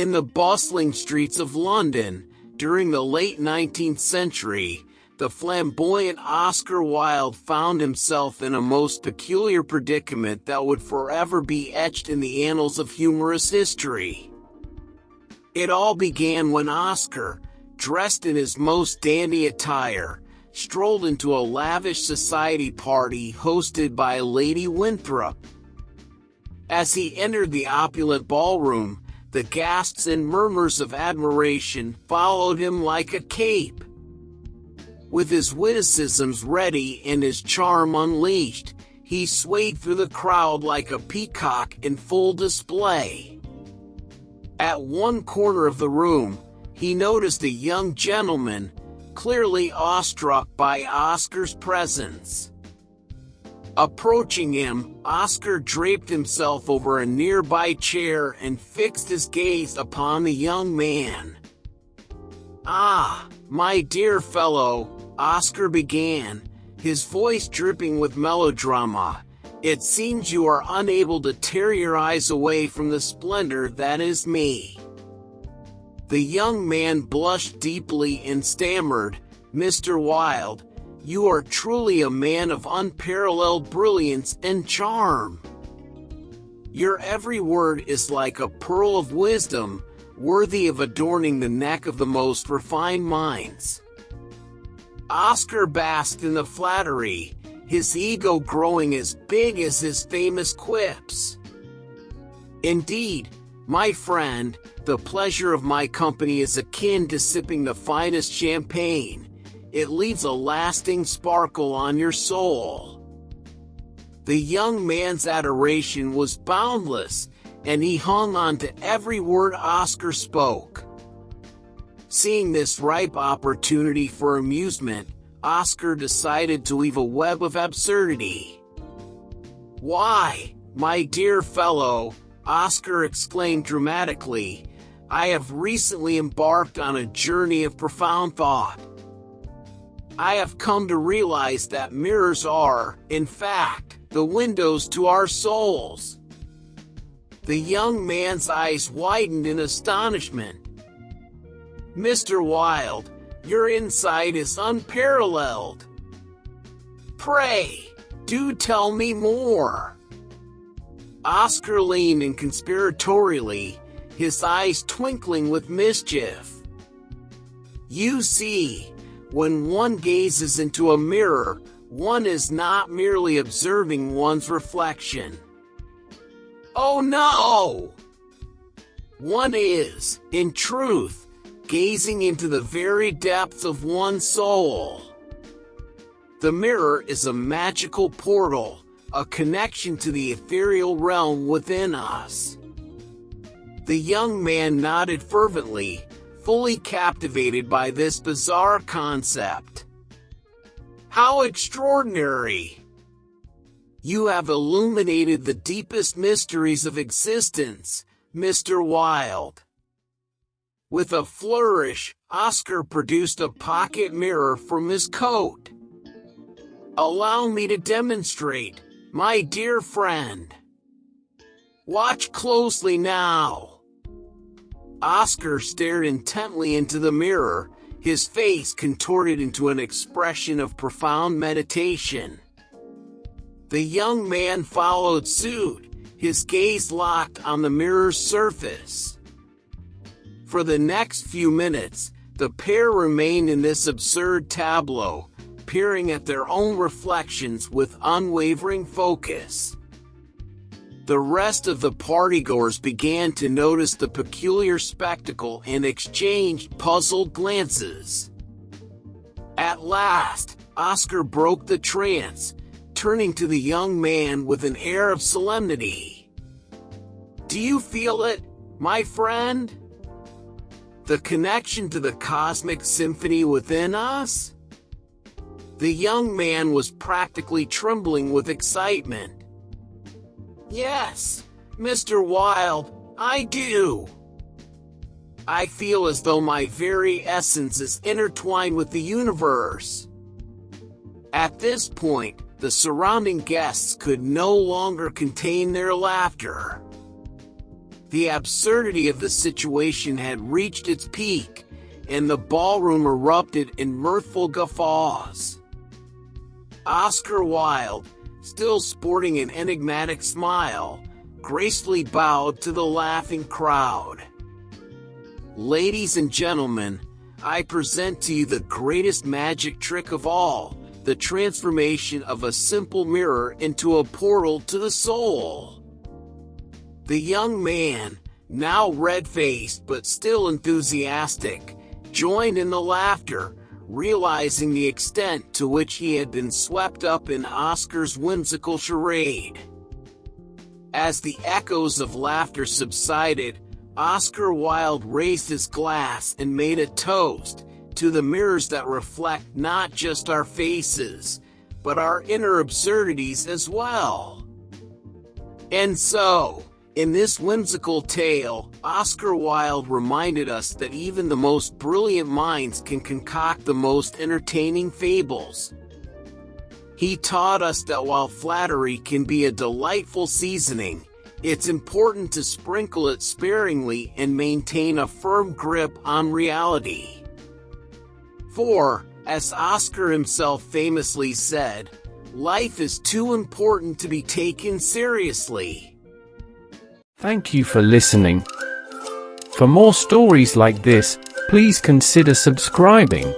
In the bustling streets of London, during the late 19th century, the flamboyant Oscar Wilde found himself in a most peculiar predicament that would forever be etched in the annals of humorous history. It all began when Oscar, dressed in his most dandy attire, strolled into a lavish society party hosted by Lady Winthrop. As he entered the opulent ballroom, the gasps and murmurs of admiration followed him like a cape. With his witticisms ready and his charm unleashed, he swayed through the crowd like a peacock in full display. At one corner of the room, he noticed a young gentleman, clearly awestruck by Oscar's presence. Approaching him, Oscar draped himself over a nearby chair and fixed his gaze upon the young man. "Ah, my dear fellow," Oscar began, his voice dripping with melodrama, "it seems you are unable to tear your eyes away from the splendor that is me." The young man blushed deeply and stammered, "Mr. Wilde, you are truly a man of unparalleled brilliance and charm. Your every word is like a pearl of wisdom, worthy of adorning the neck of the most refined minds." Oscar basked in the flattery, his ego growing as big as his famous quips. "Indeed, my friend, the pleasure of my company is akin to sipping the finest champagne. It leaves a lasting sparkle on your soul." The young man's adoration was boundless, and he hung on to every word Oscar spoke. Seeing this ripe opportunity for amusement, Oscar decided to weave a web of absurdity. "Why, my dear fellow," Oscar exclaimed dramatically, "I have recently embarked on a journey of profound thought. I have come to realize that mirrors are, in fact, the windows to our souls." The young man's eyes widened in astonishment. "Mr. Wilde, your insight is unparalleled. Pray, do tell me more." Oscar leaned in conspiratorially, his eyes twinkling with mischief. "You see, when one gazes into a mirror, one is not merely observing one's reflection. Oh no! One is, in truth, gazing into the very depths of one's soul. The mirror is a magical portal, a connection to the ethereal realm within us." The young man nodded fervently, fully captivated by this bizarre concept. "How extraordinary! You have illuminated the deepest mysteries of existence, Mr. Wilde." With a flourish, Oscar produced a pocket mirror from his coat. "Allow me to demonstrate, my dear friend. Watch closely now." Oscar stared intently into the mirror, his face contorted into an expression of profound meditation. The young man followed suit, his gaze locked on the mirror's surface. For the next few minutes, the pair remained in this absurd tableau, peering at their own reflections with unwavering focus. The rest of the partygoers began to notice the peculiar spectacle and exchanged puzzled glances. At last, Oscar broke the trance, turning to the young man with an air of solemnity. "Do you feel it, my friend? The connection to the cosmic symphony within us?" The young man was practically trembling with excitement. "Yes, Mr. Wilde, I do. I feel as though my very essence is intertwined with the universe." At this point, the surrounding guests could no longer contain their laughter. The absurdity of the situation had reached its peak, and the ballroom erupted in mirthful guffaws. Oscar Wilde, still sporting an enigmatic smile, gracefully bowed to the laughing crowd. "Ladies and gentlemen, I present to you the greatest magic trick of all, the transformation of a simple mirror into a portal to the soul." The young man, now red-faced but still enthusiastic, joined in the laughter, realizing the extent to which he had been swept up in Oscar's whimsical charade. As the echoes of laughter subsided, Oscar Wilde raised his glass and made a toast to the mirrors that reflect not just our faces, but our inner absurdities as well. And so, in this whimsical tale, Oscar Wilde reminded us that even the most brilliant minds can concoct the most entertaining fables. He taught us that while flattery can be a delightful seasoning, it's important to sprinkle it sparingly and maintain a firm grip on reality. For, as Oscar himself famously said, life is too important to be taken seriously. Thank you for listening. For more stories like this, please consider subscribing.